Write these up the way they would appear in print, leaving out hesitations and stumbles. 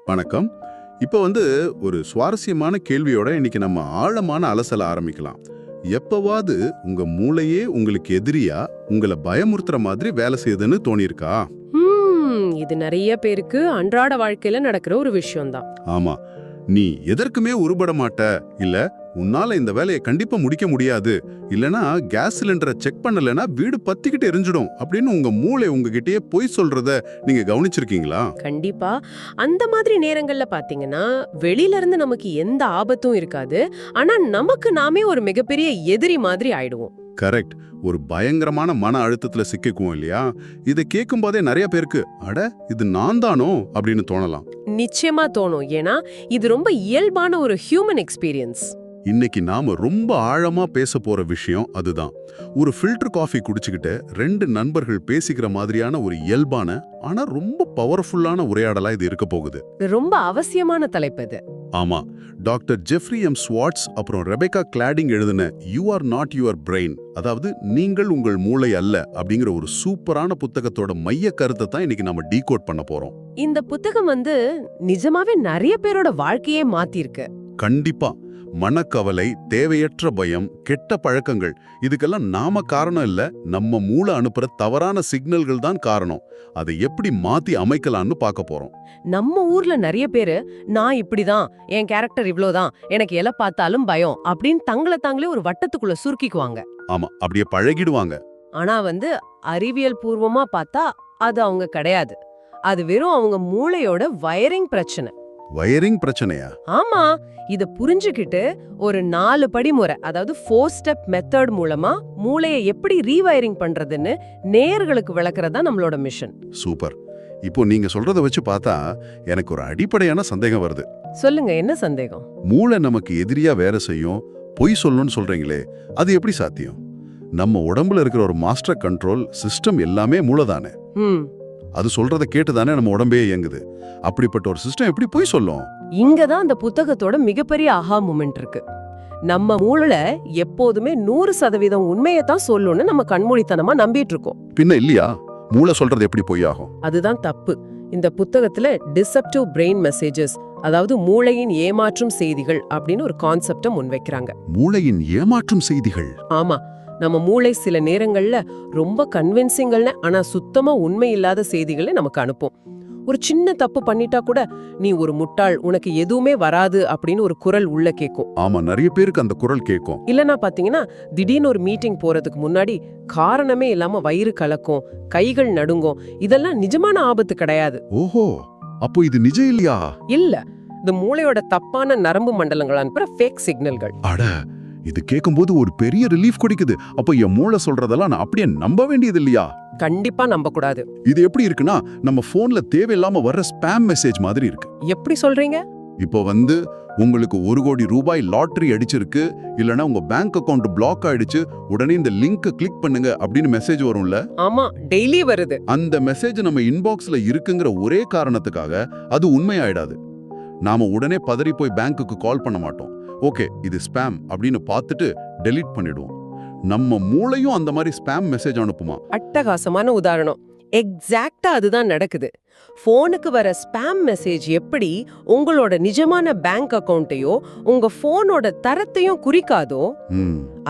வணக்கம். இப்போ ஒரு சுவாரஸ்யமான கேள்வியோட இன்னைக்கு நம்ம ஆழமான அலசல ஆரம்பிக்கலாம். எப்பவாவது உங்க மூளையே உங்களுக்கு எதிரியா உங்களை பயமுறுத்துற மாதிரி வேலை செய்யுதுன்னு தோணியிருக்கா? இது நிறைய பேருக்கு அன்றாட வாழ்க்கையில நடக்கிற ஒரு விஷயம்தான். ஆமா, நீ எதற்குமே உருப்பட மாட்ட, இல்ல உன்னால இந்த வேலையை கண்டிப்பா முடிக்க முடியாது, இல்லனா கேஸ் சிலிண்டரை செக் பண்ணலனா வீடு பத்திக்கிட்டு எரிஞ்சிடும் அப்படின்னு உங்க மூளை உங்ககிட்டயே பொய் சொல்றத நீங்க கவனிச்சிருக்கீங்களா? கண்டிப்பா. அந்த மாதிரி நேரங்கள்ல பாத்தீங்கன்னா வெளியில இருந்து நமக்கு எந்த ஆபத்தும் இருக்காது, ஆனா நமக்கு நாமே ஒரு மிகப்பெரிய எதிரி மாதிரி ஆயிடுவோம். கரெக்ட். ஒரு பயங்கரமான மன அழுத்தத்துல சிக்கிக்குவோம் இல்லையா? இதை கேட்கும் போதே நிறைய பேருக்கு அட இது நான் தானோ அப்படின்னு தோணலாம். நிச்சயமா தோணும். ஏன்னா இது ரொம்ப இயல்பான ஒரு ஹியூமன் எக்ஸ்பீரியன்ஸ். இன்னைக்கு நாம ரொம்ப ஆழமா பேச போற விஷயம் அதுதான். ஒரு ஃபில்டர் காஃபி குடிச்சுக்கிட்டு ரெண்டு நண்பர்கள் பேசிக்கிற மாதிரியான ஒரு இயல்பான ஆனா ரொம்ப பவர்ஃபுல்லான உரையாடலா இது இருக்க போகுது. ரொம்ப அவசியமான தலைப்பு இது. ஆமா, டாக்டர் ஜெஃப்ரி எம் ஸ்வாட்ஸ் அப்புறம் ரெபேக்கா கிளாடிங் எழுதின you are not your brain, அதாவது நீங்கள் உங்கள் மூளை அல்ல அப்படிங்கிற ஒரு சூப்பரான புத்தகத்தோட மைய கருத்தை தான் இன்னைக்கு நம்ம டீகோட் பண்ண போறோம். இந்த புத்தகம் நிஜமாவே நிறைய பேரோட வாழ்க்கையே மாத்திருக்கு. கண்டிப்பா. மனக்கவலை, தேவையற்ற பயம், கெட்ட பழக்கங்கள், இதுக்கெல்லாம் நாம காரணம் இல்ல, நம்ம மூளை அனுப்புற தவறான சிக்னல்கள் தான் காரணம். அதை எப்படி மாத்தி அமைக்கலாம்னு பார்க்க போறோம். நம்ம ஊர்ல நிறைய பேரு நான் இப்படிதான், என் கேரக்டர் இவ்ளோதான், எனக்கு எதை பார்த்தாலும் பயம் அப்படின்னு தங்களை தாங்களே ஒரு வட்டத்துக்குள்ள சுருக்கிக்குவாங்க. ஆமா, அப்படியே பழகிடுவாங்க. ஆனா அறிவியல் பூர்வமா பார்த்தா அது அவங்க கிடையாது. அது வெறும் அவங்க மூளையோட வயரிங் பிரச்சனை. வயரிங் பிரச்சனையா? ஆமா. இத புரிஞ்சுக்கிட்டு ஒரு 4 படிமுறை, அதாவது 4 ஸ்டெப் மெத்தட் மூலமா மூளையை எப்படி ரீவயரிங் பண்றதுன்னு நேயர்களுக்கு விளக்குறதா நம்மளோட மிஷன். சூப்பர். இப்போ நீங்க சொல்றத வச்சு பார்த்தா எனக்கு ஒரு அடிப்படையான சந்தேகம் வருது. சொல்லுங்க, என்ன சந்தேகம்? மூளை நமக்கு எதிரியா வேலை செய்யும், பொய் சொல்லணும்னு சொல்றீங்களே, அது எப்படி சாத்தியம்? நம்ம உடம்புல இருக்கிற ஒரு மாஸ்டர் கண்ட்ரோல் சிஸ்டம் எல்லாமே மூளை தானே. அது சொல்றத கேட்டுதானே நம்ம உடம்பே இயங்குது. அப்படிப்பட்ட ஒரு சிஸ்டம் எப்படி போய் சொல்லும்? இங்கதான் அந்த புத்தகத்தோட மிகப்பெரிய ஆஹா மூமெண்ட் இருக்கு. நம்ம மூளை எப்போதுமே 100% உண்மையை தான் சொல்லும்னு நம்ம கண்மூடித்தனமா நம்பிட்டு இருக்கோம். பின்ன இல்லையா? மூளை சொல்றது எப்படி பொய்யாகும்? அதுதான் தப்பு. இந்த புத்தகத்துல டிசெப்டிவ் பிரெயின் மெசேஜஸ், அதாவது மூளையின் ஏமாற்றும் செய்திகள் அப்படின்னு ஒரு கான்செப்ட முன்வைக்கிறாங்க. மூளையின் ஏமாற்றும் செய்திகள்? ஆமா. நம்ம மூளை சில நேரங்கள்ல ரொம்ப கன்வின்சிங்கல்னு ஆனா சுத்தமா உண்மை இல்லாத செய்திகளை நமக்கு அனுப்பும். ஒரு சின்ன தப்பு பண்ணிட்டா கூட நீ ஒரு முட்டாள், உனக்கு எதுவுமே வராது அப்படின்னு ஒரு குரல் உள்ள கேட்கும். ஆமா, நிறைய பேருக்கு அந்த குரல் கேட்கும். இல்லனா பாத்தீங்கன்னா திடீர்னு ஒரு மீட்டிங் போறதுக்கு முன்னாடி காரணமே இல்லாம வயிறு கலக்கும், கைகள் நடுங்கும். இதெல்லாம் நிஜமான ஆபத்து கிடையாது. ஓஹோ, அப்போ இது நிஜம் இல்லையா? இல்ல, இது மூளையோட தப்பான நரம்பு மண்டலங்கள் அனுப்புற ஃபேக் சிக்னல்கள். அட, இது கேட்கும்போது ஒரு பெரிய ரிலீஃப் கிடைக்குது. அப்ப என் மூளை சொல்றதெல்லாம் நான் அப்படியே நம்ப வேண்டியது இல்லையா? கண்டிப்பா நம்ப கூடாது. இது எப்படி இருக்குன்னா நம்ம போன்ல தேவையில்லாம வர்ற ஸ்பாம் மெசேஜ் மாதிரி இருக்கு. எப்படி சொல்றீங்க? இப்போ உங்களுக்கு 1 கோடி ரூபாய் லாட்டரி அடிச்சிருக்கு, இல்லனா உங்க பேங்க் அக்கவுண்ட் பிளாக் ஆயிடுச்சு, உடனே இந்த லிங்க் கிளிக் பண்ணுங்க அப்படின்னு மெசேஜ் வரும்ல? ஆமா, டெய்லி வருது. அந்த மெசேஜ் நம்ம இன்பாக்ஸ்ல இருக்குங்கிற ஒரே காரணத்துக்காக அது உண்மையாயிடாது. நாம உடனே பதறி போய் பேங்க்குக்கு கால் பண்ண மாட்டோம். ஓகே, இது ஸ்பாம் அப்படின்னு பார்த்துட்டு டெலீட் பண்ணிடுவோம். நம்ம மூளையும் அந்த மாதிரி ஸ்பாம் மெசேஜ் அனுப்புமா? அட்டகாசமான உதாரணம். எக்ஸாக்ட்டா அதுதான் நடக்குது. போனுக்கு வர ஸ்பாம் மெசேஜ் எப்படி உங்களோட நிஜமான பேங்க் அக்கவுண்ட்டையோ உங்க போனோட தரத்தையும் குறிக்காதோ,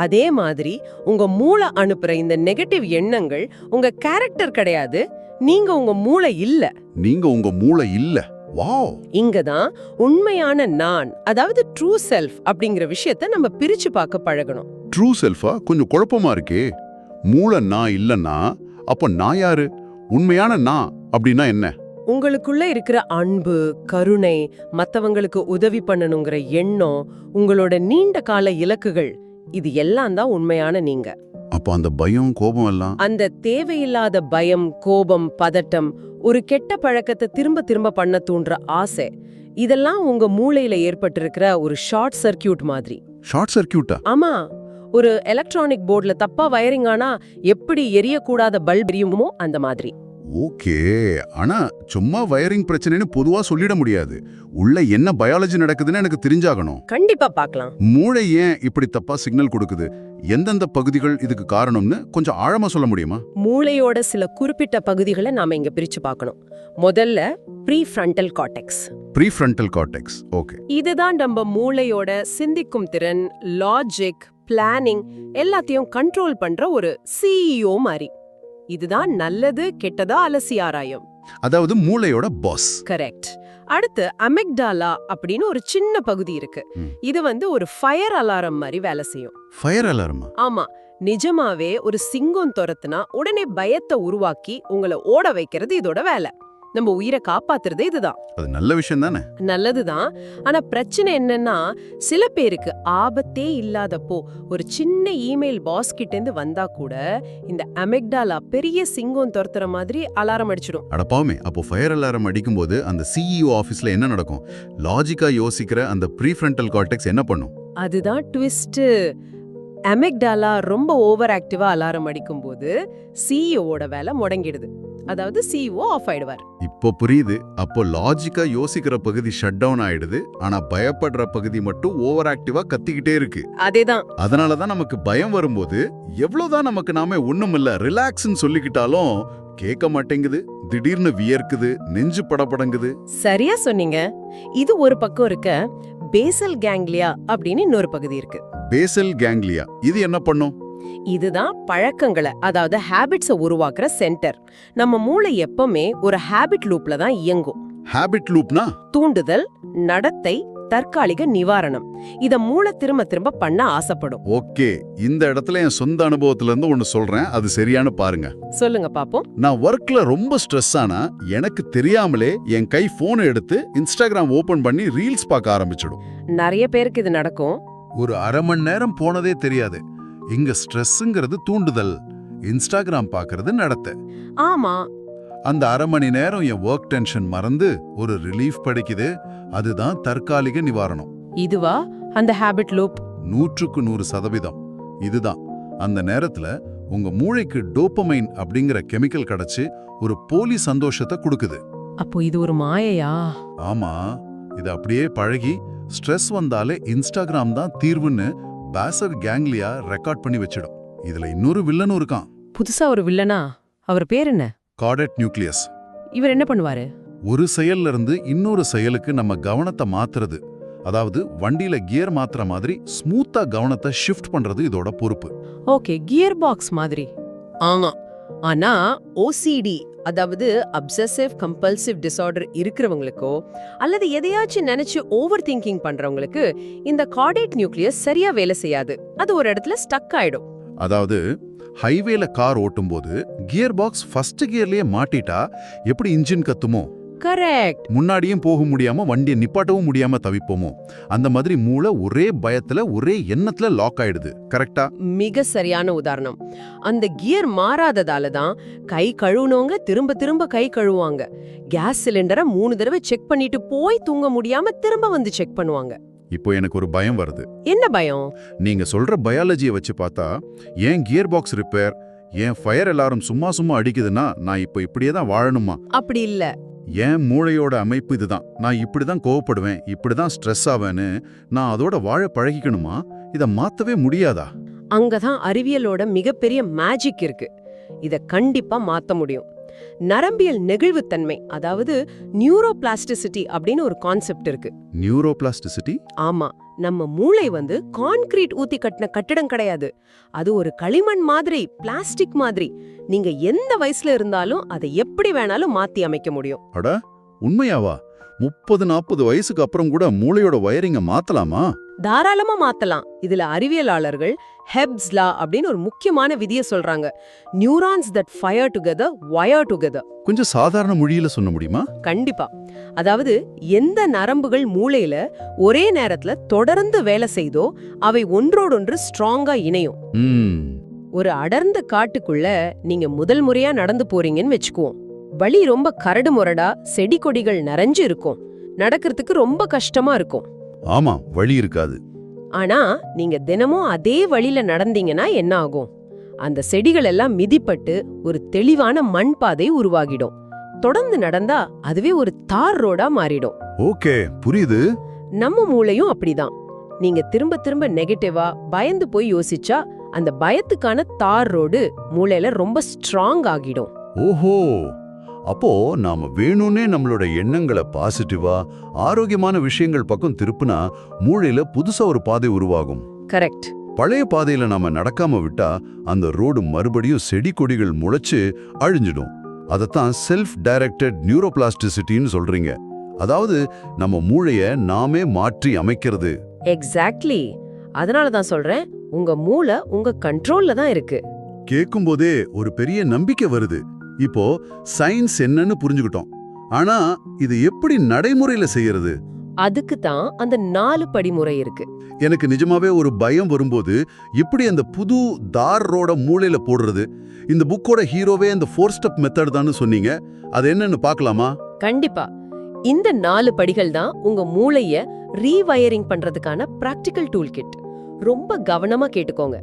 அதே மாதிரி உங்க மூளை அனுப்புற இந்த நெகட்டிவ் எண்ணங்கள் உங்க கேரக்டர் கிடையாது. நீங்க உங்க மூளை இல்ல. நீங்க உங்க மூளை இல்ல. வாவ்! இங்கதான் உண்மையான நான், அதாவது ட்ரூ செல்ஃப் அப்படிங்கிற விஷயத்தை நம்ம பிரிச்சு பார்க்க பழகணும். ட்ரூ செல்ஃபா? கொஞ்சம் குழப்பமா இருக்கே. மூளை நான் இல்லன்னா அப்ப நான் யாரு? உண்மையான நான் அப்படின்னா என்ன? உங்களுக்குள்ள இருக்கிற அன்பு, கருணை, மத்தவங்களுக்கு உதவி பண்ணணுங்கிற எண்ணம், உங்களோட நீண்ட கால இலக்குகள், இது எல்லாம் தான் உண்மையான நீங்க. அப்ப அந்த பயம், கோபம் எல்லாம்? அந்த தேவையில்லாத பயம், கோபம், பதட்டம், ஒரு கெட்ட பழக்கத்தை திரும்ப திரும்ப பண்ண தூண்டுற ஆசை, இதெல்லாம் உங்க மூளையில ஏற்பட்டிருக்கிற ஒரு ஷார்ட் சர்க்கியூட் மாதிரி. ஷார்ட் சர்க்கியூட்டா? ஆமா. ஒரு எலக்ட்ரானிக் போர்டுல தப்பா வயரிங் ஆனா எப்படி எரியக்கூடாத பல்ப் எரியுமோ அந்த மாதிரி. ஓகே, ஆனா சும்மா வயரிங் பிரச்சனைன்னு பொதுவா சொல்லிட முடியாது. உள்ள என்ன பயாலஜி நடக்குதுன்னு எனக்கு தெரிஞ்சாகணும். கண்டிப்பா பார்க்கலாம். மூளை ஏன் இப்படி தப்பா சிக்னல் கொடுக்குது, எந்தெந்த பகுதிகள் இதுக்கு காரணம்னு கொஞ்சம் ஆழமா சொல்ல முடியுமா? மூளையோட சில குறிப்பிட்ட பகுதிகளை நாம இங்க பிரிச்சு பார்க்கணும். முதல்ல prefrontal cortex. Prefrontal cortex. Okay. இதுதான் நம்ம மூளையோட சிந்திக்கும் திறன், லாஜிக், பிளானிங் எல்லாத்தையும் கண்ட்ரோல் பண்ற ஒரு சிஇஓ மாதிரி. இதுதான் நல்லது கெட்டதா அலசி ஆராயும். அதாவது மூளையோட பாஸ். கரெக்ட். அடுத்து அமிக்டாலா அப்படின்னு ஒரு சின்ன பகுதி இருக்கு. இது ஒரு ஃபயர் அலாரம் மாதிரி வேலை செய்யும். ஃபயர் அலாரமா? ஆமா, நிஜமாவே ஒரு சிங்கம் துரத்துனா உடனே பயத்தை உருவாக்கி உங்களை ஓட வைக்கிறது இதோட வேலை. நம்ம உயிரை காப்பாத்துறது இதுதான். அது நல்ல விஷயம் தானே? நல்லதுதான். ஆனா பிரச்சனை என்னன்னா, சில பேருக்கு ஆபத்தே இல்லாதப்போ ஒரு சின்ன இமெயில் பாஸ் கிட்ட இருந்து வந்தா கூட இந்த அமிக்டாலா பெரிய சிங்கம் துரத்துற மாதிரி அலாரம் அடிச்சிடும். அடப்பாவுமே, அப்போ ஃபயர் அலாரம் அடிக்கும்போது அந்த சிஇஓ ஆபீஸ்ல என்ன நடக்கும்? லாஜிக்கா யோசிக்கிற அந்த ப்ரீஃப்ரண்டல் கார்டெக்ஸ் என்ன பண்ணும்? அதுதான் ட்விஸ்ட். அமிக்டாலா ரொம்ப ஓவர் ஆக்டிவா அலாரம் அடிக்கும்போது சிஇஓட வேலை முடங்கிடுது. அதாவது சிஇஓ ஆஃப் ஆயிடுவார். இப்போ புரியுது. அப்போ லாஜிக்கா யோசிக்கிற பகுதி ஷட் டவுன் ஆயிடுது, ஆனா பயப்படுற பகுதி மட்டும் ஓவர் ஆக்டிவா கத்திக்கிட்டே இருக்கு. அதேதான். அதனாலதான் நமக்கு பயம் வரும்போது எவ்வளவுதான் நமக்கு நாமே ஒண்ணுமில்ல ரிலாக்ஸ்ன்னு சொல்லிக்கிட்டாலும் கேட்க மாட்டேங்குது. திடீர்னு வியர்க்குது, நெஞ்சு படபடங்குது. சரியா சொன்னீங்க. இது ஒரு பக்கம் இருக்க. பேசல் கேங்லியா அப்படின்னு இன்னொரு பகுதி இருக்கு. பேசல் கேங்லியா இது என்ன பண்ணும்? இதுதான் பழக்கங்களை, அதாவது ஹேபிட்ஸை உருவாக்குற சென்டர். நம்ம மூளை எப்பவுமே ஒரு ஹேபிட் லூப்ல தான் இயங்கும். ஹேபிட் லூப்னா? தூண்டுதல், நடத்தை, தற்காலிக நிவாரணம். இத மூளை திரும்ப திரும்ப பண்ண ஆசைப்படும். ஓகே, இந்த இடத்துல என் சொந்த அனுபவத்துல இருந்து ஒன்னு சொல்றேன், அது சரியான பாருங்க. சொல்லுங்க பாப்போம். நான் ஒர்க்ல ரொம்ப ஸ்ட்ரெஸ் ஆனா எனக்கு தெரியாமலே என் கை போனை எடுத்து இன்ஸ்டாகிராம் ஓபன் பண்ணி ரீல்ஸ் பார்க்க ஆரம்பிச்சிடும். நிறைய பேருக்கு இது நடக்கும். ஒரு அரை மணி நேரம் போனதே தெரியாது. இங்க ஸ்ட்ரெஸ்ங்கிறது தூண்டுதல், இன்ஸ்டாகிராம் பாக்குறது நடத்தை. ஆமா, அந்த அரை மணி நேரம் என் ஒர்க் டென்ஷன் மறந்து ஒரு ரிலீஃப் படிக்குது. அதுதான் தற்காலிக நிவாரணம். இதுவா அந்த ஹேபிட் லூப்? 100% இதுதான். அந்த நேரத்துல உங்க மூளைக்கு டோபமைன் அப்படிங்கிற கெமிக்கல் கிடைச்சு ஒரு போலி சந்தோஷத்தை கொடுக்குது. அப்போ இது ஒரு மாயையா? ஆமா, இது அப்படியே பழகி ஸ்ட்ரெஸ் வந்தாலே இன்ஸ்டாகிராம் தான் தீர்வுன்னு பேசல் கேங்லியா ரெக்கார்ட் பண்ணி வச்சிடும். இதுல இன்னொரு வில்லனும் இருக்கான். புதுசா ஒரு வில்லனா? அவர் பேர் என்ன? கார்டெட் நியூக்ளியஸ். இவர் என்ன பண்ணுவாரு? ஒரு செயல்ல இருந்து இன்னொரு செயலுக்கு நம்ம கவனத்தை மாத்துறது, அதாவது வண்டியில கியர் மாத்துற மாதிரி ஸ்மூத்தா கவனத்தை ஷிஃப்ட் பண்றது இதோட பொறுப்பு. ஓகே, கியர் பாக்ஸ் மாதிரி. ஆமா, ஆனா ஓசிடி, அதாவது அப்சசிவ் கம்பல்சிவ் டிசார்டர் இருக்கிறவங்களுக்கோ அல்லது எதையாச்சும் நினைச்சு ஓவர் திங்கிங் பண்றவங்களுக்கு இந்த கார்டேட் நியூக்ளியஸ் சரியா வேலை செய்யாது. அது ஒரு இடத்துல ஸ்டக் ஆயிடும். அதாவது ஹைவேல கார் ஓட்டும்போது கியர் பாக்ஸ் ஃபர்ஸ்ட் கியர்லயே மாட்டிட்டா எப்படி இன்ஜின் கத்துமோ, கரெக்ட், முன்னாடியும் போக முடியாம வண்டியை நிப்பாட்டவும் முடியாம தவிப்போமோ, அந்த மாதிரி மூளை ஒரே பயத்துல ஒரே எண்ணத்துல லாக் ஆயிடுது. கரெக்டா? மிக சரியான உதாரணம். அந்த கியர் மாறாததால தான் கை கழுவுனவங்க திரும்ப திரும்ப கை கழுவுவாங்க. கேஸ் சிலிண்டரை 3 தடவை செக் பண்ணிட்டு போய் தூங்க முடியாம திரும்ப வந்து செக் பண்ணுவாங்க. இப்போ எனக்கு ஒரு பயம் வருது. என்ன பயம்? நீங்க சொல்ற பயாலஜியை வச்சு பார்த்தா ஏன் கியர் பாக்ஸ் ரிப்பேர், ஏன் ஃபயர் அலாரம் சும்மா சும்மா அடிக்குதுன்னா நான் இப்போ இப்படியே தான் வாழணுமா? அப்படி இல்ல. ஏன் மூளையோட அமைப்பு இதுதான். நான் இப்படிதான் கோவப்படுவேன், இப்படிதான் ஸ்ட்ரெஸ் ஆவேன்னு நான் அதோட வாழ பழகிக்கணுமா? இதை மாத்தவே முடியாதா? அங்கதான் அறிவியலோட மிகப்பெரிய மேஜிக் இருக்கு. இத கண்டிப்பா மாத்த முடியும். நரம்பியல் நெகிழ்வுத்தன்மை, அதாவது நியூரோபிளாஸ்டிசிட்டி அப்படின்னு ஒரு கான்செப்ட் இருக்கு. நியூரோபிளாஸ்டிசிட்டி? ஆமா, நம்ம மூளை கான்கிரீட் ஊத்தி கட்டின கட்டிடம் கிடையாது. அது ஒரு களிமண் மாதிரி, பிளாஸ்டிக் மாதிரி. நீங்க எந்த வயசுல இருந்தாலும் அதை எப்படி வேணாலும் மாத்தி அமைக்க முடியும். அட, உண்மையாவா? 30-40 வயசுக்கு அப்புறம் கூட மூளையோட வயரிங்க மாத்தலாமா? தாராளமா மாத்தலாம். இதுல அறிவியலாளர்கள் ஹெப்ஸ் லா அப்படின்னு ஒரு முக்கியமான விதியை சொல்றாங்க. Neurons that fire together wire together. கொஞ்சம் சாதாரண மொழியில சொல்ல முடியுமா? கண்டிப்பா. அதாவது எந்த நரம்புகள் மூளையில ஒரே நேரத்துல தொடர்ந்து வேலை செய்தோ அவை ஒன்றோடொன்று ஸ்ட்ராங்கா இணையும். ஒரு அடர்ந்த காட்டுக்குள்ள நீங்க முதல் முறையா நடந்து போறீங்கன்னு வெச்சுக்குவோம். வழி ரொம்ப கரடு முரடா, செடி கொடிகள் நிறைஞ்சு இருக்கும். நடக்கிறதுக்கு ரொம்ப கஷ்டமா இருக்கும். ஆமா, வழி இருக்காது. ஆனா நீங்க தினமும் அதே வழியில நடந்தீங்கன்னா என்ன ஆகும்? அந்த செடிகள் எல்லாம் மிதிப்பட்டு ஒரு தெளிவான மண் பாதை உருவாகிடும். தொடர்ந்து நடந்தா அதுவே ஒரு தார் ரோடா மாறிடும். ஓகே, புரியுது. நம்ம மூளையும் அப்படிதான். நீங்க திரும்ப திரும்ப நெகட்டிவா பயந்து போய் யோசிச்சா அந்த பயத்துக்கான தார் ரோடு மூளையில ரொம்ப ஸ்ட்ராங் ஆகிடும். ஓஹோ, அப்போ நாம வேணும்னே நம்மளோட எண்ணங்களை பாசிட்டிவா ஆரோக்கியமான விஷயங்கள் பக்கம் திருப்புனா மூளையில புதுசா ஒரு பாதை உருவாகும். கரெக்ட். பழைய பாதையில நாம நடக்காம விட்டா அந்த ரோடு மறுபடியும் செடி கொடிகள் முளைச்சு அழிஞ்சிடும். அதத்தான் செல்ஃப் டைரக்டட் நியூரோபிளாஸ்டிசிட்டின்னு சொல்றீங்க. அதாவது நம்ம மூளைய நாமே மாற்றி அமைக்கிறது. எக்ஸாக்ட்லி. அதனால தான் சொல்றேன், உங்க மூளை உங்க கண்ட்ரோல்ல தான் இருக்கு. கேட்கும் போதே ஒரு பெரிய நம்பிக்கை வருது. இப்போ சயின்ஸ் என்னன்னு புரிஞ்சுக்கிட்டோம். ஆனா இது எப்படி நடைமுறையில செய்யறது? அதுக்கு தான் அந்த 4 படிமுறை இருக்கு. எனக்கு நிஜமாவே ஒரு பயம் வரும்போது இப்படி அந்த புது தார் ரோட மூளையில போடுறது. இந்த புக்கோட ஹீரோவே அந்த 4 ஸ்டெப் மெத்தட் தான் சொன்னீங்க. அது என்னன்னு பார்க்கலாமா? கண்டிப்பா. இந்த 4 படிகள் தான் உங்க மூளைய ரீவயரிங் பண்றதுக்கான பிராக்டிகல் டூல் கிட். ரொம்ப கவனமா கேட்டுக்கோங்க.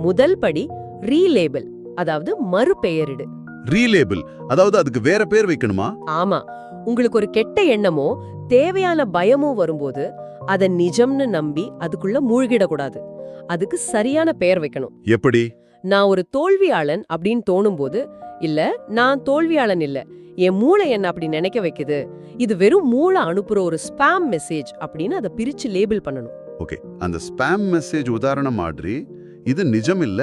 முதல் படி ரீலேபிள், அதாவது மறுபெயரிடு. ரீலேபிள், அதாவது அதுக்கு வேற பேர் வைக்கணுமா? ஆமா. உங்களுக்கு ஒரு கெட்ட எண்ணமோ தேவையான பயமோ வரும்போது அத நிஜம்னு நம்பி அதுக்குள்ள மூழ்கிடக்கூடாது. அதுக்கு சரியான பெயர் வைக்கணும். எப்படி? நான் ஒரு தோல்வியாளன் அப்படின்னு தோணும்போது, இல்ல நான் தோல்வியாளன் இல்ல, என் மூளை என்ன அப்படி நினைக்க வைக்குது, இது வெறும் மூளை அனுப்புற ஒரு ஸ்பாம் மெசேஜ் அப்படின்னு அதை பிரிச்சு லேபிள் பண்ணணும். ஓகே, அந்த ஸ்பாம் மெசேஜ் உதாரணம் மாதிரி இது நிஜம் இல்ல,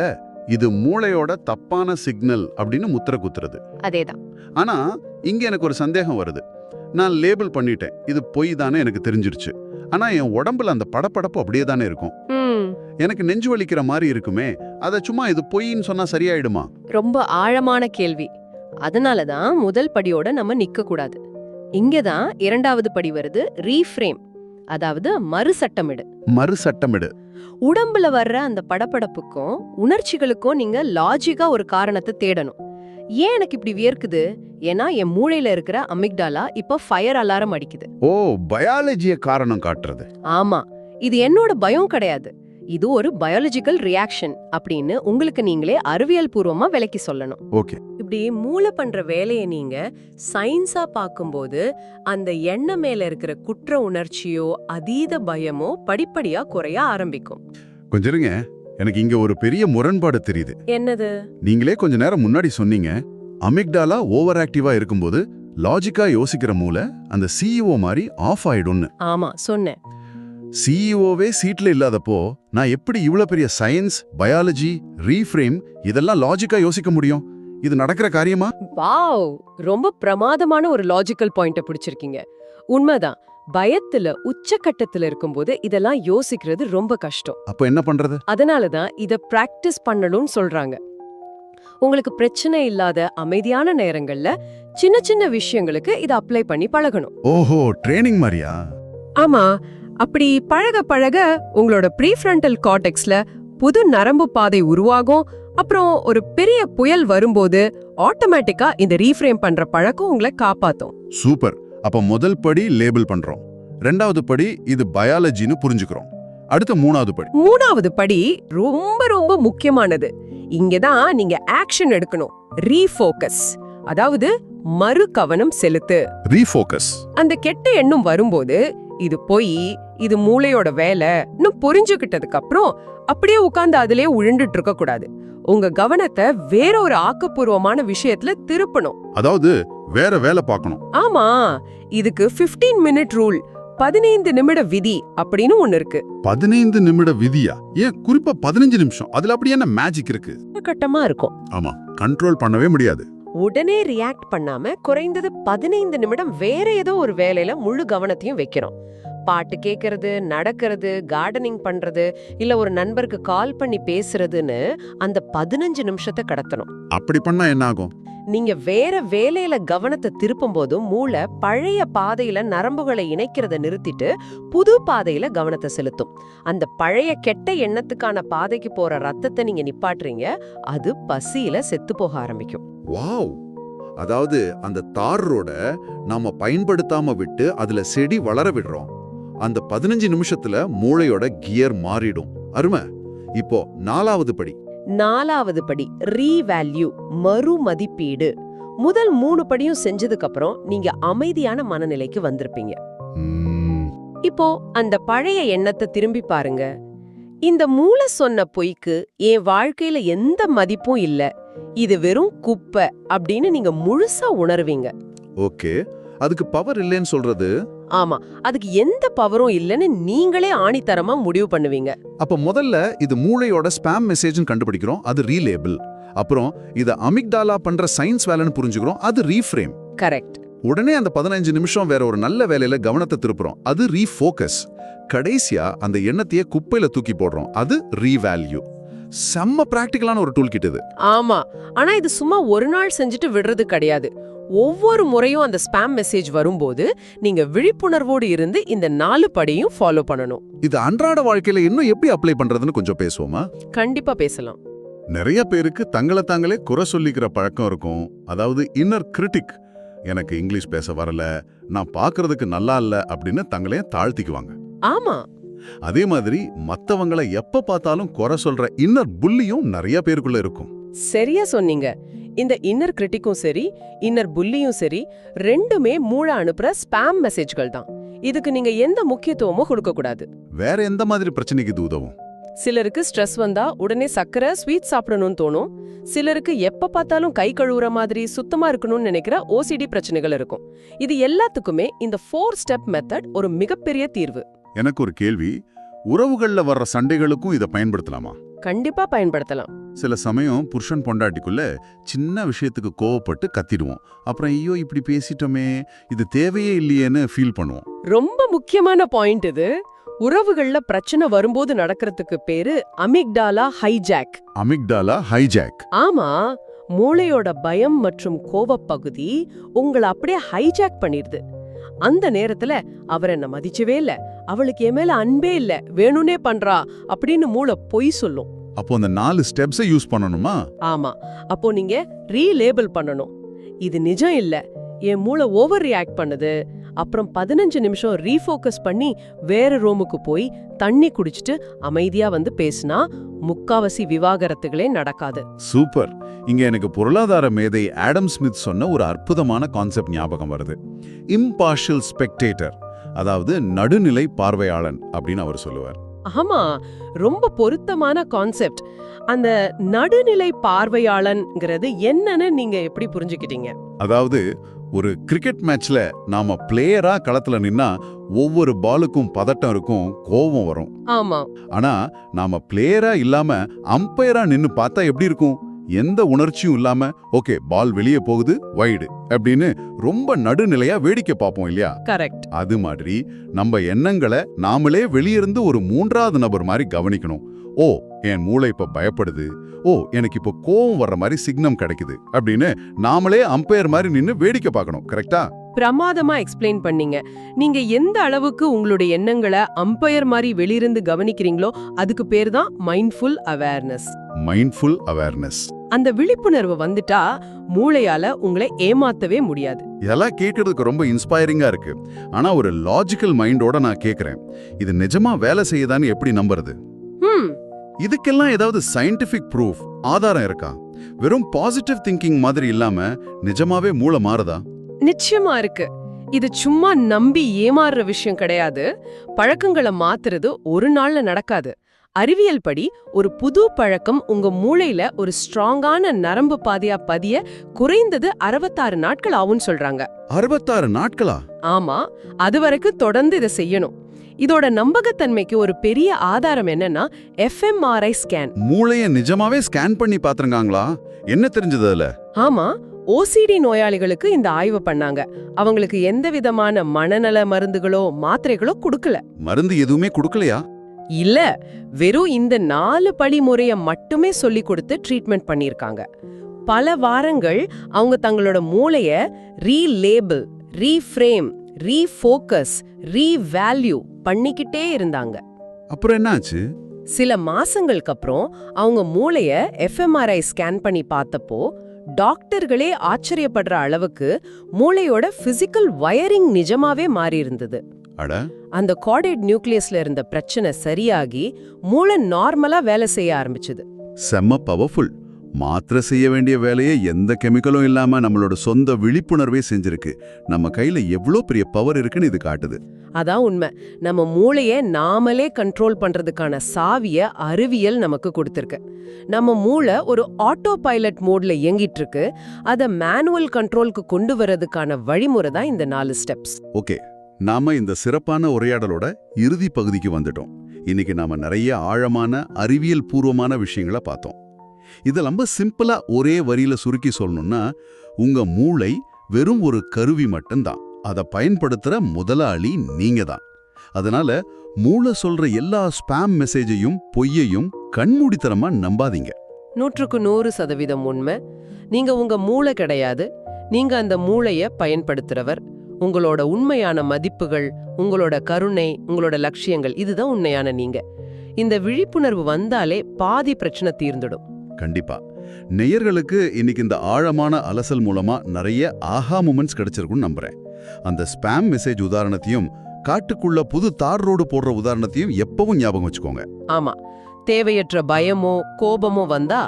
இது மூளையோட தப்பான சிக்னல் அப்படின்னு முத்திர குத்துறது. அதேதான். ஆனா இங்க எனக்கு ஒரு சந்தேகம் வருது. நான் லேபிள் பண்ணிட்டேன், இது பொய் தானே எனக்கு தெரிஞ்சிருச்சு. ஆனா என் உடம்புல அந்த படபடப்பு அப்படியே தானே இருக்கும். எனக்கு நெஞ்சு வலிக்கிற மாதிரி இருக்குமே, அதை சும்மா இது பொய்ன்னு சொன்னா சரியாயிடுமா? ரொம்ப ஆழமான கேள்வி. அதனாலதான் முதல் படியோட நம்ம நிக்க கூடாது. இங்கதான் 2வது படி வருது, ரீஃப்ரேம், அதாவது மறுசட்டமிடு. மறுசட்டமிடு. உடம்புல வர்ற அந்த படபடப்புக்கும் உணர்ச்சிகளுக்கும் நீங்க லாஜிக்கா ஒரு காரணத்தை தேடணும். ஏன் எனக்கு இப்படி வியர்க்குது? ஏன்னா என் மூளையில இருக்கிற அமிக்டாலா இப்ப ஃபயர் அலாரம் அடிக்குது. ஓ, பயாலஜிய காரணம் காட்டுறது. ஆமா, இது என்னோட பயம் கிடையாது, இது ஒரு பயாலஜிக்கல் ரியாக்ஷன் அப்படின்னு உங்களுக்கு நீங்களே அறிவியல் பூர்வமா விளக்கி சொல்லணும். ஓகே. இப்படி மூளை பண்ற வேலையை நீங்க சயின்ஸா பார்க்கும்போது அந்த எண்ணம் மேல இருக்கிற குற்ற உணர்ச்சியோ அதீத பயமோ படிப்படியா குறைய ஆரம்பிக்கும். கொஞ்சம் இருங்க, எனக்கு இங்க ஒரு பெரிய முரண்பாடு தெரியுது. என்னது? நீங்களே கொஞ்ச நேரம் முன்னாடி சொன்னீங்க, அமிக்டாலா ஓவர் ஆக்டிவா இருக்கும்போது லாஜிக்கா யோசிக்கிற மூளை அந்த சிஇஓ மாதிரி ஆஃப் ஆயிடும்னு. ஆமா, சொன்னேன். சிஇஓவே சீட்ல இல்லாதப்போ நான் எப்படி இவ்வளவு பெரிய சயின்ஸ், பயாலஜி, ரீஃப்ரேம் இதெல்லாம் லாஜிக்கா யோசிக்க முடியும்? இது நடக்கிற காரியமா? வாவ், ரொம்ப பிரமாதமான ஒரு லாஜிக்கல் பாயிண்ட பிடிச்சிருக்கீங்க. உண்மைதான். பயத்துல உச்சக்கட்டத்துல இருக்கும்போது இதெல்லாம் யோசிக்கிறது ரொம்ப கஷ்டம். அப்ப என்ன பண்றது? அதனாலதான் இத பிராக்டிஸ் பண்ணணும்னு சொல்றாங்க. உங்களுக்கு பிரச்சனை இல்லாத அமைதியான நேரங்கள்ல சின்ன சின்ன விஷயங்களுக்கு இத அப்ளை பண்ணி பழகணும். ஓஹோ, ட்ரெய்னிங் மாதிரியா? ஆமா. அப்படி பழக பழக உங்களோட ப்ரீஃப்ரண்டல் கார்டெக்ஸ்ல புது நரம்பு பாதை உருவாகும். அப்புறம் ஒரு பெரிய புயல் வரும்போது ஆட்டோமேட்டிக்கா இந்த ரீஃப்ரேம் பண்ற பழக்கம் உங்களை காப்பாத்தும். சூப்பர். அப்ப முதல் படி லேபிள் பண்றோம், 2வது படி இது பயாலஜின்னு புரிஞ்சுக்கிறோம், அடுத்த 3வது படி. 3வது படி ரொம்ப ரொம்ப முக்கியமானது. இங்கதான் நீங்க ஆக்ஷன் எடுக்கணும். ரீஃபோக்கஸ், அதாவது மறு கவனம் செலுத்து. ரீஃபோக்கஸ். அந்த கெட்ட எண்ணம் வரும்போது இது போய் இது மூளையோட வேலைன்னு புரிஞ்சுக்கிட்டதுக்கு அப்புறம் அப்படியே உட்கார்ந்து அதிலே உழண்டுட்டு இருக்க கூடாது. உங்க கவனத்தை வேற ஒரு ஆக்கப்பூர்வமான விஷயத்துல திருப்பணும். அதாவது வேற வேலை பார்க்கணும். ஆமா, இதுக்கு 15 மினிட் ரூல், 15 நிமிட விதி அப்படின்னு ஒண்ணு இருக்கு. 15 நிமிட விதியா? ஏன் குறிப்பா 15 நிமிஷம்? அதுல அப்படி என்ன மேஜிக் இருக்கு? கட்டமா இருக்கும். ஆமா, கண்ட்ரோல் பண்ணவே முடியாது. உடனே ரியாக்ட் பண்ணாம குறைந்தது 15 நிமிடம் வேற ஏதோ ஒரு வேலையில முழு கவனத்தையும் வைக்கிறோம். பாட்டு கேட்கறது, நடக்கிறது, கார்டனிங் பண்றது, இல்ல ஒரு நண்பருக்கு கால் பண்ணி பேசுறதுன்னு அந்த 15 நிமிஷத்தை கடத்தணும். அப்படி பண்ணா என்ன ஆகும்? நீங்க வேற வேலையில கவனத்தை திருப்பும் போதும் மூளை பழைய பாதையில நரம்புகளை இணைக்கிறத நிறுத்திட்டு புது பாதையில கவனத்தை செலுத்தும். அந்த பழைய கெட்ட எண்ணத்துக்கான பாதைக்கு போற ரத்தத்தை நீங்க நிப்பாட்டுறீங்க, அது பசியில செத்து போக ஆரம்பிக்கும். வாவ்! அதாவது அந்த தார் ரோட நாம பயன்படுத்தாம விட்டு அதுல செடி வளர விடுறோம். அந்த 15 நிமிஷத்துல மூளையோட கியர் மாறிடும். அருமை. இப்போ 4வது படி. 4வது படி ரீவேல்யூ, மறு மதிப்பீடு. முதல் 3 படியும் செஞ்சதுக்கு அப்புறம் நீங்க அமைதியான மனநிலைக்கு வந்திருப்பீங்க. இப்போ அந்த பழைய எண்ணத்தை திரும்பி பாருங்க. இந்த மூளை சொன்ன பொய்க்கு என் வாழ்க்கையில எந்த மதிப்பும் இல்ல, இது வெறும் குப்பை அப்படின்னு நீங்க முழுசா உணர்வீங்க. ஓகே, அதுக்கு பவர் இல்லைன்னு சொல்றது? ஆமா, அதுக்கு எந்த பவரும் இல்லைன்னு நீங்களே ஆணித்தரமா முடிவு பண்ணுவீங்க. அப்ப முதல்ல இது மூளையோட ஸ்பாம் மெசேஜ்னு கண்டுபிடிக்கிறோம், அது ரீலேபிள். அப்புறம் இத அமிக்டாலா பண்ற சயின்ஸ் வேலைன்னு புரிஞ்சுக்கிறோம், அது ரீஃப்ரேம். கரெக்ட். உடனே அந்த 15 நிமிஷம் வேற ஒரு நல்ல வேலையில கவனத்தை திருப்புறோம், அது ரீஃபோக்கஸ். கடைசியா அந்த எண்ணத்தையே குப்பையில தூக்கி போடுறோம், அது ரீவேல்யூ. செம்ம பிராக்டிகலான ஒரு டூல் கிட் இது. ஆமா, ஆனா இது சும்மா ஒரு நாள் செஞ்சுட்டு விடுறது கிடையாது. ஒவ்வொரு முறையும் அந்த ஸ்பாம் மெசேஜ் வரும்போது நீங்க விழிப்புணர்வோடு இருந்து இந்த 4 படியும் ஃபாலோ பண்ணணும். இது அன்றாட வாழ்க்கையில இன்னும் எப்படி அப்ளை பண்றதுன்னு கொஞ்சம் பேசுவோமா? கண்டிப்பா பேசலாம். நிறைய பேருக்கு தங்களை தாங்களே குறை சொல்லிக்கிற பழக்கம் இருக்கும். அதாவது இன்னர் கிரிட்டிக். எனக்கு இங்கிலீஷ் பேச வரல, நான் பார்க்கறதுக்கு நல்லா இல்ல அப்படின்னு தங்களையே தாழ்த்திக்குவாங்க. ஆமா, அதே மாதிரி மத்தவங்கள எப்ப பார்த்தாலும் குறை சொல்ற இன்னர் புல்லியும் நிறைய பேருக்குள்ள இருக்கும். சரியா சொன்னீங்க. இந்த இன்னர் கிரிட்டிக்கும் சரி, இன்னர் புல்லியும் சரி, ரெண்டுமே மூளை அனுப்புற ஸ்பாம் மெசேஜ்கள் தான். இதுக்கு நீங்க எந்த முக்கியத்துவமும் கொடுக்க கூடாது. வேற எந்த மாதிரி பிரச்சனைக்கு இது உதவும்? சிலருக்கு ஸ்ட்ரெஸ் வந்தா உடனே சக்கரை ஸ்வீட் சாப்பிடணும்னு தோணும். சிலருக்கு எப்ப பார்த்தாலும் கை கழுவுற மாதிரி சுத்தமா இருக்கணும்னு நினைக்கிற ஓசிடி பிரச்சனைகள் இருக்கும். இது எல்லாத்துக்குமே இந்த 4 ஸ்டெப் மெத்தட் ஒரு மிகப்பெரிய தீர்வு. எனக்கு ஒரு கேள்வி, உறவுகள்ல வர்ற சண்டைகளுக்கும் இதை பயன்படுத்தலாமா? கண்டிப்பா பயன்படுத்தலாம். சில சமயம் புருஷன் பொண்டாட்டிக்குள்ள சின்ன விஷயத்துக்கு கோவப்பட்டு கத்திடுவோம். அப்புறம் ஐயோ இப்படி பேசிட்டோமே, இது தேவையே இல்லையேன்னு ஃபீல் பண்ணுவோம். ரொம்ப முக்கியமான பாயிண்ட் இது. உறவுகள்ல பிரச்சனை வரும்போது நடக்கிறதுக்கு பேரு அமிக்டாலா ஹைஜாக். Amygdala hijack. ஆமா, மூளையோட பயம் மற்றும் கோவப்பகுதி உங்களை அப்படியே ஹைஜாக் பண்ணிடுது. அந்த நேரத்துல அவர் என்ன மதிச்சவே இல்ல, அவளுக்கு என் மேல அன்பே இல்ல, வேணும்னே பண்றா அப்படின்னு மூளை பொய் சொல்லும். அப்போ அந்த 4 ஸ்டெப்ஸை யூஸ் பண்ணணுமா? ஆமா, அப்போ நீங்க ரீலேபிள் பண்ணணும். இது நிஜம் இல்ல, என் மூளை ஓவர் ரியாக்ட் பண்ணுது. அப்புறம் 15 நிமிஷம் ரீஃபோக்கஸ் பண்ணி வேற ரூமுக்கு போய் தண்ணி குடிச்சிட்டு அமைதியா வந்து பேசினா முக்காவாசி விவாகரத்துகளே நடக்காது. சூப்பர். இங்க எனக்கு பொருளாதார மேதை ஆடம் ஸ்மித் சொன்ன ஒரு அற்புதமான கான்செப்ட் ஞாபகம் வருது. இம்பார்ஷியல் ஸ்பெக்டேட்டர், அதாவது நடுநிலை பார்வையாளன் அப்படின்னு அவர் சொல்லுவார். ஆமா, ரொம்ப பொருத்தமான கான்செப்ட். அந்த நடுநிலை பார்வையாளன்ங்கிறது என்னன்னு நீங்க எப்படி புரிஞ்சுக்கிட்டீங்க? அதாவது ஒரு கிரிக்கெட் மேட்ச்ல நாம பிளேயரா களத்துல நின்னா ஒவ்வொரு பாலுக்கும் பதட்டம் இருக்கும், கோபம் வரும். ஆமா, ஆனா நாம பிளேயரா இல்லாம அம்பையரா நின்னு பார்த்தா எப்படி இருக்கும்? எந்த உணர்ச்சியும் இல்லாம ஓகே பால் வெளியே போகுது, வைடு அப்படின்னு ரொம்ப நடுநிலையா வேடிக்கை பார்ப்போம் இல்லையா? கரெக்ட். அது மாதிரி நம்ம எண்ணங்களை நாமளே வெளியிருந்து ஒரு 3வது நபர் மாதிரி கவனிக்கணும். ஓ, என் மூளை இப்ப பயப்படுது, ஓ எனக்கு இப்போ கோவம் வர்ற மாதிரி சிக்னம் கிடைக்குது அப்படின்னு நாமளே அம்பையர் மாதிரி நின்னு வேடிக்கை பார்க்கணும். கரெக்டா? பிரமாதமா எக்ஸ்பிளைன் பண்ணீங்க. நீங்க எந்த அளவுக்கு உங்களுடைய எண்ணங்களை அம்பையர் மாதிரி வெளியிருந்து கவனிக்கிறீங்களோ அதுக்கு பேர் தான் மைண்ட்ஃபுல் அவேர்னஸ். Mindful awareness. அந்த விழிப்புணர்வு வந்துட்டா மூளையால உங்களை ஏமாத்தவே முடியாது. இதெல்லாம் கேட்கறதுக்கு ரொம்ப இன்ஸ்பைரிங்கா இருக்கு. ஆனா ஒரு லாஜிக்கல் மைண்டோட நான் கேக்குறேன், இது நிஜமா வேலை செய்யுதான்னு எப்படி நம்புறது? இதுக்கெல்லாம் ஏதாவது சயின்டிபிக் ப்ரூஃப், ஆதாரம் இருக்கா? வெறும் பாசிட்டிவ் திங்கிங் மாதிரி இல்லாம நிஜமாவே மூளை மாறுதா? நிச்சயமா இருக்கு. இது சும்மா நம்பி ஏமாறுற விஷயம் கிடையாது. பழக்கங்களை மாத்துறது ஒரு நாள்ல நடக்காது. அறிவியல் படி ஒரு புது பழக்கம் உங்க மூளையில ஒரு ஸ்ட்ராங்கான நரம்பு பாதையா பதிய குறைந்தது 66 நாட்கள் ஆகும்னு சொல்றாங்க. 66 நாட்களா? ஆமா, அது வரைக்கும் தொடர்ந்து இதை செய்யணும். இதோட நம்பகத்தன்மைக்கு ஒரு பெரிய ஆதாரம் என்னன்னா எஃப்எம்ஆர்ஐ ஸ்கேன். மூளைய நிஜமாவே ஸ்கேன் பண்ணி பாத்துருக்காங்களா? என்ன தெரிஞ்சது அதுல? ஆமா, ஓசிடி நோயாளிகளுக்கு இந்த ஆய்வு பண்ணாங்க. அவங்களுக்கு எந்த விதமான மனநல மருந்துகளோ மாத்திரைகளோ கொடுக்கல. மருந்து எதுவுமே கொடுக்கலையா? இல்ல, வெறும் இந்த 4 படி முறைய மட்டுமே சொல்லி கொடுத்து ட்ரீட்மெண்ட் பண்ணிருக்காங்க. பல வாரங்கள் அவங்க தங்களோட மூளைய ரீலேபிள், ரீஃப்ரேம், ரீஃபோக்கஸ், ரீவேல்யூ பண்ணிக்கிட்டே இருந்தாங்க. அப்புறம் என்னாச்சு? சில மாசங்களுக்கு அப்புறம் அவங்க மூளைய எஃப்எம்ஆர்ஐ ஸ்கேன் பண்ணி பார்த்தப்போ டாக்டர்களே ஆச்சரியப்படுற அளவுக்கு மூளையோட பிசிக்கல் வயரிங் நிஜமாவே மாறி இருந்தது. அட, அந்த கார்டேட் நியூக்ளியஸ்ல இருந்த பிரச்சனை சரியாகி மூளை நார்மலா வேலை செய்ய ஆரம்பிச்சது. செம்ம பவர்ஃபுல். மாத்திரை செய்ய வேண்டிய வேலையை எந்த கெமிக்கலும் இல்லாம நம்மளோட சொந்த விழிப்புணர்வே செஞ்சிருக்கு. நம்ம கையில எவ்வளோ பெரிய பவர் இருக்குன்னு இது காட்டுது. அதான் உண்மை. நம்ம மூளைய நாமளே கண்ட்ரோல் பண்றதுக்கான சாவிய அறிவியல் நமக்கு கொடுத்திருக்கு. நம்ம மூளை ஒரு ஆட்டோ பைலட் மோட்ல இயங்கிட்டு இருக்கு. அத மேனுவல் கண்ட்ரோலுக்கு கொண்டு வரதுக்கான வழிமுறை தான் இந்த 4 ஸ்டெப்ஸ். ஓகே, நாம இந்த சிறப்பான உரையாடலோட இறுதி பகுதிக்கு வந்துட்டோம். இன்னைக்கு நாம நிறைய ஆழமான அறிவியல் பூர்வமான விஷயங்களை பார்த்தோம். இதை ரொம்ப சிம்பிளா ஒரே வரியில சுருக்கி சொல்லணும்னா, உங்க மூளை வெறும் ஒரு கருவி மட்டும்தான். அதை பயன்படுத்துற முதலாளி நீங்க தான். அதனால மூளை சொல்ற எல்லா ஸ்பாம் மெசேஜையும் பொய்யையும் கண்மூடித்தனமா நம்பாதீங்க. 100% உண்மை. நீங்க உங்க மூளை கிடையாது. நீங்க அந்த மூளைய பயன்படுத்துறவர். உங்களோட உண்மையான மதிப்புகள், உங்களோட கருணை, உங்களோட லட்சியங்கள், இதுதான் உண்மையான நீங்க. இந்த விழிப்புணர்வு வந்தாலே பாதி பிரச்சனை தீர்ந்துடும். கண்டிப்பா. நேயர்களுக்கு இன்னைக்கு இந்த ஆழமான அலசல் மூலமா நிறைய ஆஹா மொமெண்ட்ஸ் கிடைச்சிருக்கும்னு நம்புறேன். அந்த ஸ்பாம் மெசேஜ் உதாரணத்தையும் காட்டுக்குள்ள புது தார் ரோடு போடுற உதாரணத்தையும் எப்பவும் ஞாபகம் வச்சுக்கோங்க. ஆமா, தேவையற்ற பயமோ கோபமோ வந்தா,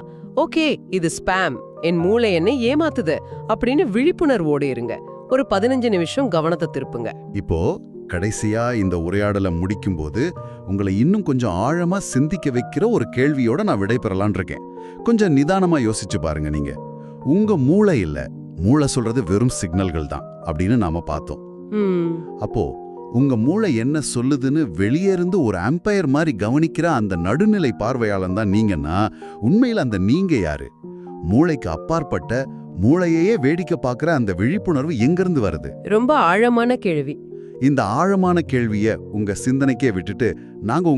ஓகே இது ஸ்பாம், என் மூளை என்னை ஏமாத்துது அப்படின்னு விழிப்புணர்வோடு இருங்க. ஒரு 15 நிமிஷம் கவனத்தை திருப்புங்க. இப்போ கடைசியா இந்த உரையாடலை முடிக்கும்போது உங்களை இன்னும் கொஞ்சம் ஆழமா சிந்திக்க வைக்கிற ஒரு கேள்வியோட நான் விடைபெறலான் இருக்கேன். கொஞ்சம் நிதானமா யோசிச்சு பாருங்க. நீங்க உங்க மூளை இல்ல, மூளை சொல்றது வெறும் சிக்னல்கள் தான் அப்படின்னு நாம பார்த்தோம். அப்போ உங்க மூளை என்ன சொல்லுதுன்னு வெளியே இருந்து ஒரு அம்பையர் மாதிரி கவனிக்கிற அந்த நடுநிலை பார்வையாளன் தான் நீங்கன்னா, உண்மையில அந்த நீங்க யாரு? மூளைக்கு அப்பாற்பட்ட, மூளையையே வேடிக்கை பார்க்கிற அந்த விழிப்புணர்வு எங்கிருந்து வருது? ரொம்ப ஆழமான கேள்வி. இந்த ஆழமான கேள்வியை உங்க சிந்தனைக்கே விட்டுட்டு நாங்க